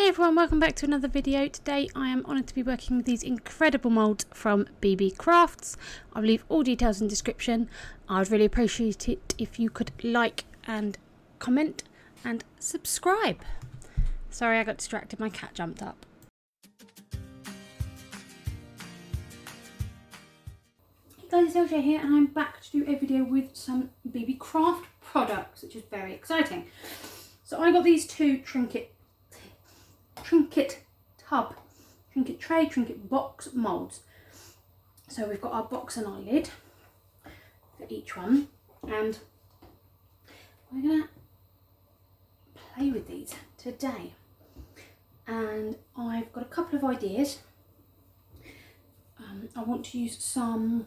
Hey everyone, welcome back to another video. Today I am honoured to be working with these incredible moulds from Beebeecraft. I'll leave all details in the description. I'd really appreciate it if you could like and comment and subscribe. Sorry, I got distracted, my cat jumped up. Hey guys, it's LJ here and I'm back to do a video with some Beebeecraft products, which is very exciting. So I got these two trinket tub, trinket tray, trinket box moulds. So we've got our box and our lid for each one, and we're gonna play with these today. And I've got a couple of ideas. I want to use some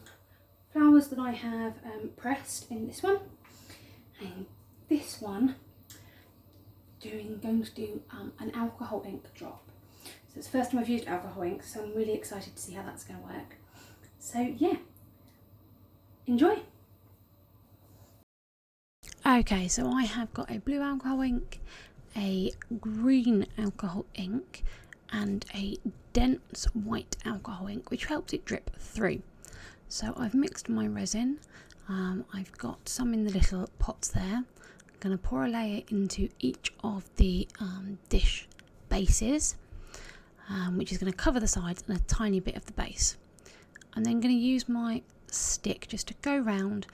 flowers that I have pressed in this one, and this one going to do an alcohol ink drop. So it's the first time I've used alcohol ink, so I'm really excited to see how that's going to work. So yeah, enjoy. Okay, so I have got a blue alcohol ink, a green alcohol ink, and a dense white alcohol ink, which helps it drip through. So I've mixed my resin. I've got some in the little pots there. Going to pour a layer into each of the dish bases, which is going to cover the sides and a tiny bit of the base. I'm then going to use my stick just to go round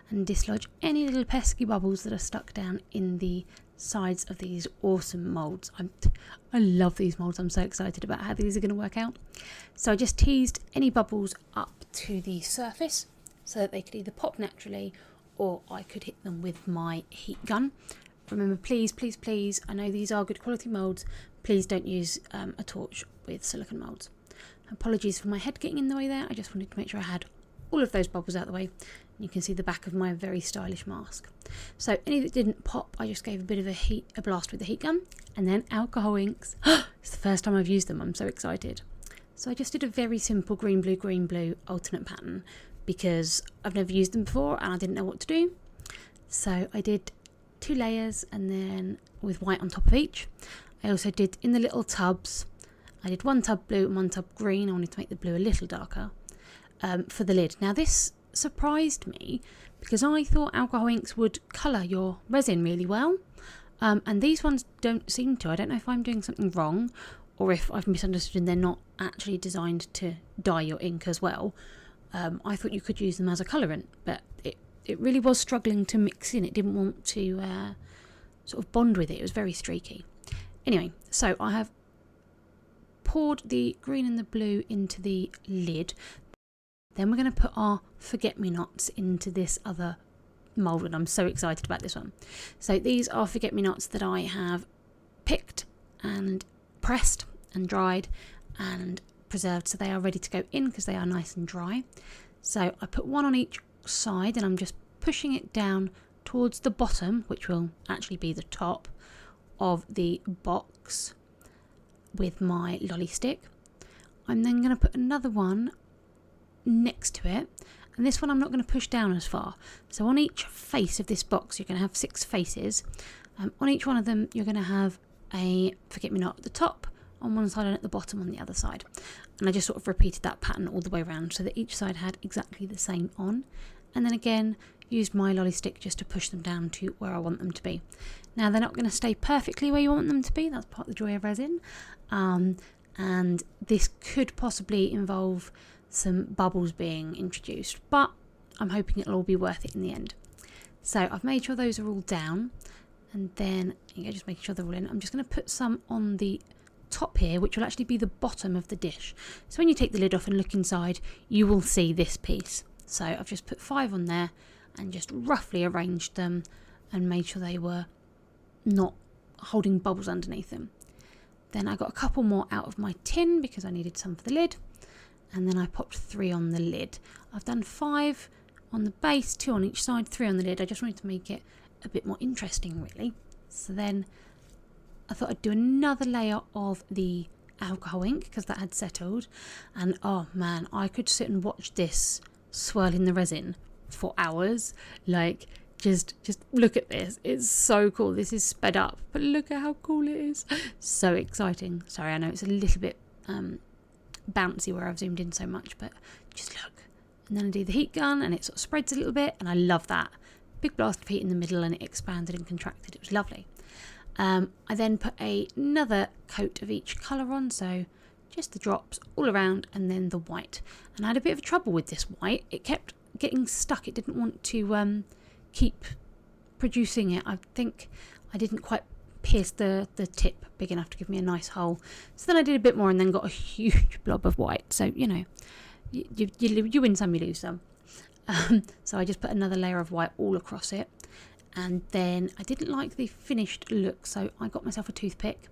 and dislodge any little pesky bubbles that are stuck down in the sides of these awesome moulds. I love these moulds. I'm so excited about how these are going to work out. So I just teased any bubbles up to the surface so that they could either pop naturally or I could hit them with my heat gun. Remember, please, I know these are good quality moulds, please don't use a torch with silicone moulds. Apologies for my head getting in the way there, I just wanted to make sure I had all of those bubbles out of the way. You can see the back of my very stylish mask. So any that didn't pop, I just gave a bit of a blast with the heat gun, and then alcohol inks. It's the first time I've used them, I'm so excited. So I just did a very simple green, blue alternate pattern, because I've never used them before and I didn't know what to do. So I did 2 layers and then with white on top of each. I also did in the little tubs, I did 1 tub blue and 1 tub green. I wanted to make the blue a little darker for the lid. Now this surprised me because I thought alcohol inks would colour your resin really well, and these ones don't seem to. I don't know if I'm doing something wrong or if I've misunderstood and they're not actually designed to dye your ink as well. I thought you could use them as a colourant, but it really was struggling to mix in. It didn't want to sort of bond with it. It was very streaky. Anyway, so I have poured the green and the blue into the lid. Then we're going to put our forget-me-nots into this other mould, and I'm so excited about this one. So these are forget-me-nots that I have picked and pressed and dried and preserved, so they are ready to go in because they are nice and dry. So I put 1 on each side and I'm just pushing it down towards the bottom, which will actually be the top of the box, with my lolly stick. I'm then going to put another one next to it, and this one I'm not going to push down as far. So on each face of this box you're going to have 6 faces. On each one of them you're going to have a forget-me-not at the top on one side and at the bottom on the other side, and I just sort of repeated that pattern all the way around so that each side had exactly the same on, and then again used my lolly stick just to push them down to where I want them to be. Now they're not going to stay perfectly where you want them to be, that's part of the joy of resin, and this could possibly involve some bubbles being introduced, but I'm hoping it'll all be worth it in the end. So I've made sure those are all down, and then just making sure they're all in. I'm just going to put some on the top here, which will actually be the bottom of the dish. So when you take the lid off and look inside, you will see this piece. So I've just put 5 on there and just roughly arranged them and made sure they were not holding bubbles underneath them. Then I got a couple more out of my tin because I needed some for the lid, and then I popped 3 on the lid. I've done 5 on the base, 2 on each side, 3 on the lid. I just wanted to make it a bit more interesting really. So then I thought I'd do another layer of the alcohol ink because that had settled, and oh man, I could sit and watch this swirl in the resin for hours. Like, just look at this. It's so cool. This is sped up, but look at how cool it is. So exciting. Sorry, I know it's a little bit bouncy where I've zoomed in so much, but just look. And then I do the heat gun and it sort of spreads a little bit, and I love that. Big blast of heat in the middle and it expanded and contracted. It was lovely. I then put another coat of each colour on, so just the drops all around, and then the white. And I had a bit of trouble with this white. It kept getting stuck. It didn't want to keep producing it. I think I didn't quite pierce the tip big enough to give me a nice hole. So then I did a bit more and then got a huge blob of white. So, you know, you win some, you lose some. So I just put another layer of white all across it. And then I didn't like the finished look, so I got myself a toothpick,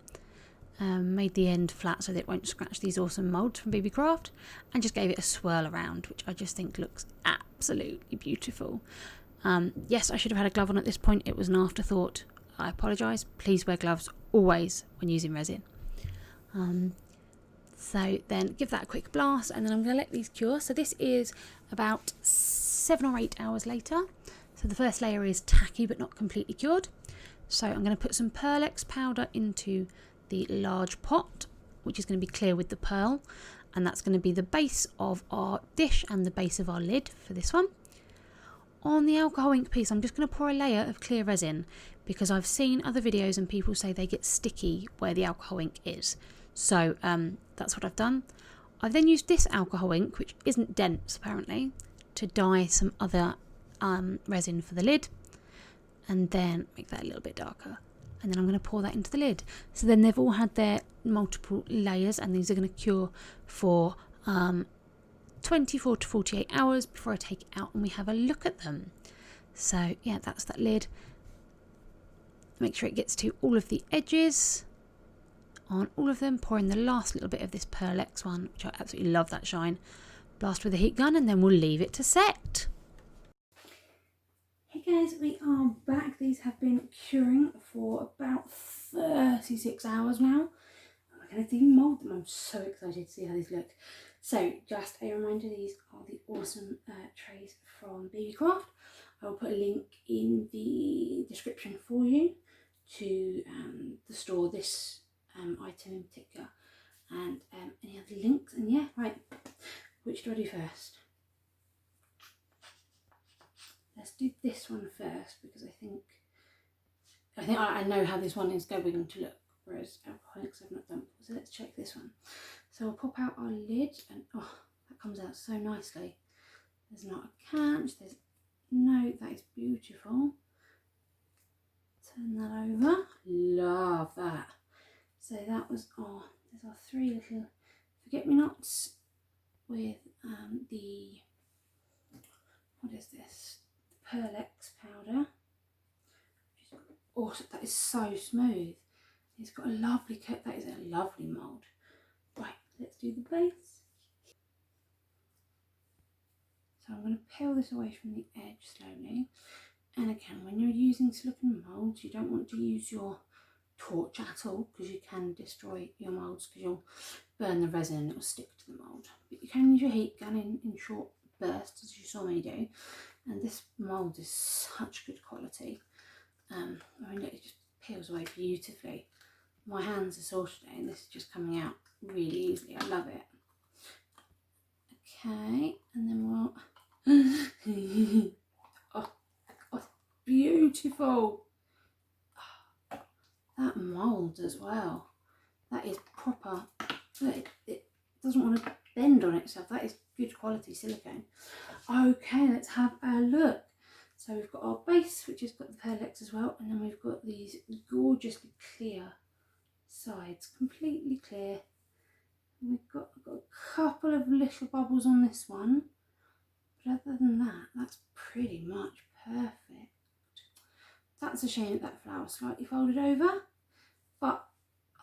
made the end flat so that it won't scratch these awesome moulds from Beebeecraft, and just gave it a swirl around, which I just think looks absolutely beautiful. Yes, I should have had a glove on at this point. It was an afterthought. I apologise. Please wear gloves always when using resin. So then give that a quick blast, and then I'm going to let these cure. So this is about 7 or 8 hours later. So the first layer is tacky but not completely cured. So I'm going to put some Pearl-Ex powder into the large pot, which is going to be clear with the pearl, and that's going to be the base of our dish and the base of our lid for this one. On the alcohol ink piece, I'm just going to pour a layer of clear resin, because I've seen other videos and people say they get sticky where the alcohol ink is. So that's what I've done. I've then used this alcohol ink, which isn't dense apparently, to dye some other resin for the lid, and then make that a little bit darker, and then I'm going to pour that into the lid. So then they've all had their multiple layers, and these are going to cure for 24 to 48 hours before I take it out and we have a look at them. So yeah, that's that lid. Make sure it gets to all of the edges on all of them. Pour in the last little bit of this Pearl-Ex one, which I absolutely love that shine. Blast with a heat gun, and then we'll leave it to set. Hey guys, we are back. These have been curing for about 36 hours now. I'm going to demould them. I'm so excited to see how these look. So just a reminder, these are the awesome trays from Beebeecraft. I will put a link in the description for you to the store, this item in particular, and any other links. And yeah, right, which do I do first? Let's do this one first, because I think I know how this one is going to look, whereas alcoholics I've not done before. So let's check this one. So we'll pop out our lid, and oh, that comes out so nicely. There's not a catch, there's no, that is beautiful. Turn that over, love that. So that was there's our 3 little forget-me-nots with the, what is this? Pearl-Ex powder. Awesome, that is so smooth. It's got a lovely cut. That is a lovely mould. Right, let's do the base. So I'm going to peel this away from the edge slowly. And again, when you're using silicone moulds, you don't want to use your torch at all, because you can destroy your moulds, because you'll burn the resin and it will stick to the mould. But you can use your heat gun in short bursts, as you saw me do. And this mould is such good quality. I mean, look, it just peels away beautifully. My hands are sore today, and this is just coming out really easily. I love it. Okay, and then we'll oh, beautiful. Oh, that mould as well. That is proper. It doesn't want to bend on itself. That is good quality silicone. Okay, let's have a look. So we've got our base, which has got the Pearl-Ex as well, and then we've got these gorgeously clear sides, completely clear. And we've got a couple of little bubbles on this one, but other than that, that's pretty much perfect. That's a shame that flower's slightly folded over, but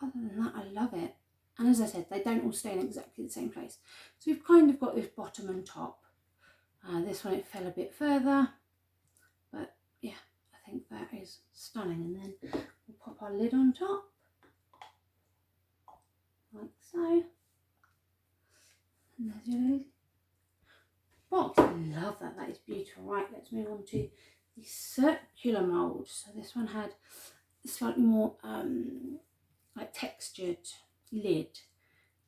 other than that, I love it. And as I said, they don't all stay in exactly the same place. So we've kind of got this bottom and top. This one, it fell a bit further, but yeah, I think that is stunning. And then we'll pop our lid on top, like so. And there's your little box. I love that, that is beautiful. Right, let's move on to the circular mould. So this one had slightly more like textured lid,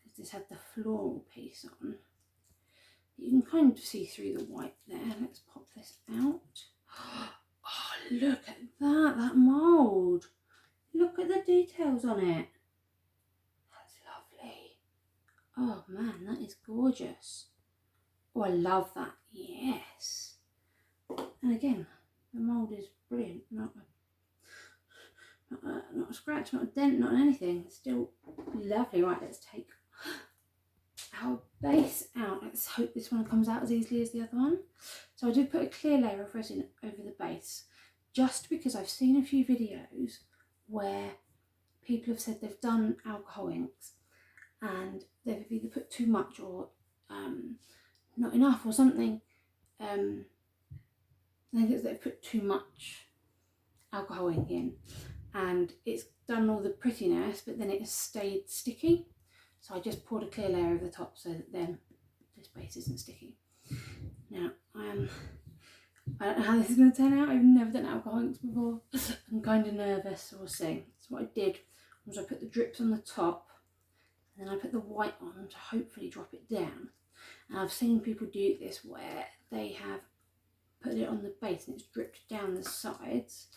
because this had the floral piece on. You can kind of see through the white there. Let's pop this out. Oh, look at that mould. Look at the details on it. That's lovely. Oh man, that is gorgeous. Oh, I love that. Yes. And again, the mould is brilliant. Not a scratch, not a dent, not anything. Still lovely. Right, let's take our base out. Let's hope this one comes out as easily as the other one. So I did put a clear layer of resin over the base, just because I've seen a few videos where people have said they've done alcohol inks and they've either put too much or not enough or something. I think it's they've put too much alcohol ink in and it's done all the prettiness, but then it has stayed sticky. So I just poured a clear layer over the top so that then this base isn't sticky. Now I don't know how this is going to turn out. I've never done alcohol inks before. I'm kind of nervous, so we'll see. So what I did was I put the drips on the top and then I put the white on to hopefully drop it down. And I've seen people do this where they have put it on the base and it's dripped down the sides.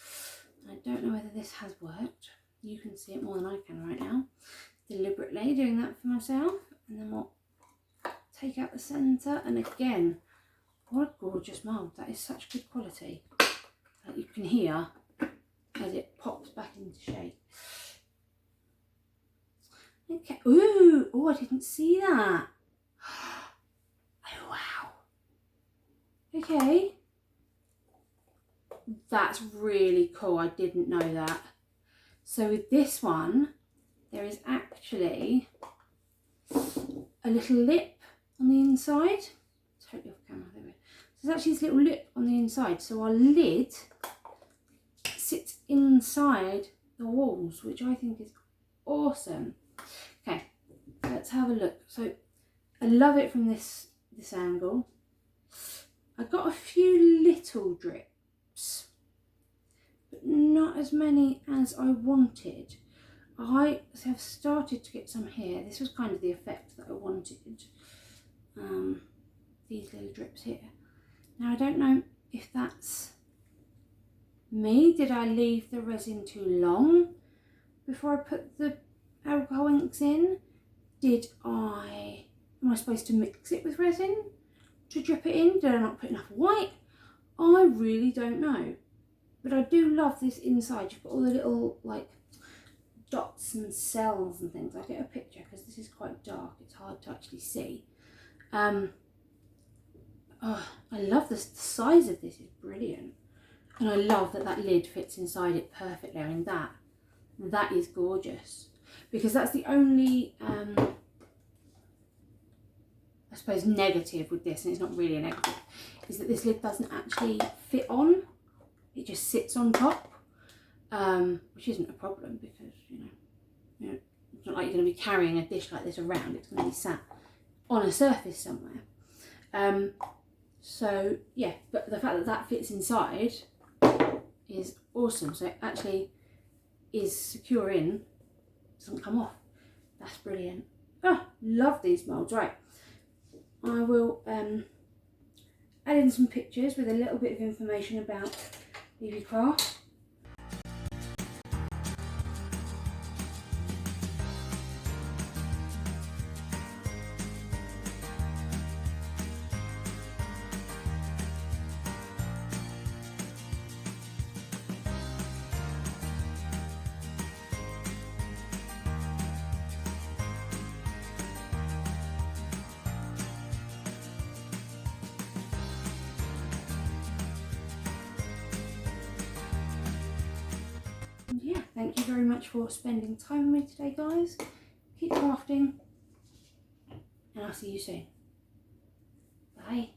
I don't know whether this has worked. You can see it more than I can right now. Deliberately doing that for myself, and then we'll take out the centre. And again, what a gorgeous mould. That is such good quality that you can hear as it pops back into shape. Okay. Ooh, oh, I didn't see that. Oh wow. Okay, that's really cool. I didn't know that. So with this one, there is actually a little lip on the inside. Totally off camera, there we go. So there's actually this little lip on the inside. So our lid sits inside the walls, which I think is awesome. Okay, let's have a look. So I love it from this angle. I got a few little drips, but not as many as I wanted. I have started to get some here. This was kind of the effect that I wanted. These little drips here. Now I don't know if that's me. Did I leave the resin too long before I put the alcohol inks in? Am I supposed to mix it with resin to drip it in? Did I not put enough white? I really don't know. But I do love this inside. You've got all the little like dots and cells and things. I'll get a picture because this is quite dark. It's hard to actually see. Oh, I love this. The size of this is brilliant. And I love that that lid fits inside it perfectly. I mean, that is gorgeous. Because that's the only, I suppose, negative with this, and it's not really a negative, is that this lid doesn't actually fit on. It just sits on top, which isn't a problem because, you know, it's not like you're going to be carrying a dish like this around. It's going to be sat on a surface somewhere. So, yeah, but the fact that that fits inside is awesome. So it actually is secure in, doesn't come off. That's brilliant. Oh, love these moulds. Right, I will add in some pictures with a little bit of information about Beebeecraft. Yeah, thank you very much for spending time with me today, guys. Keep crafting, and I'll see you soon. Bye.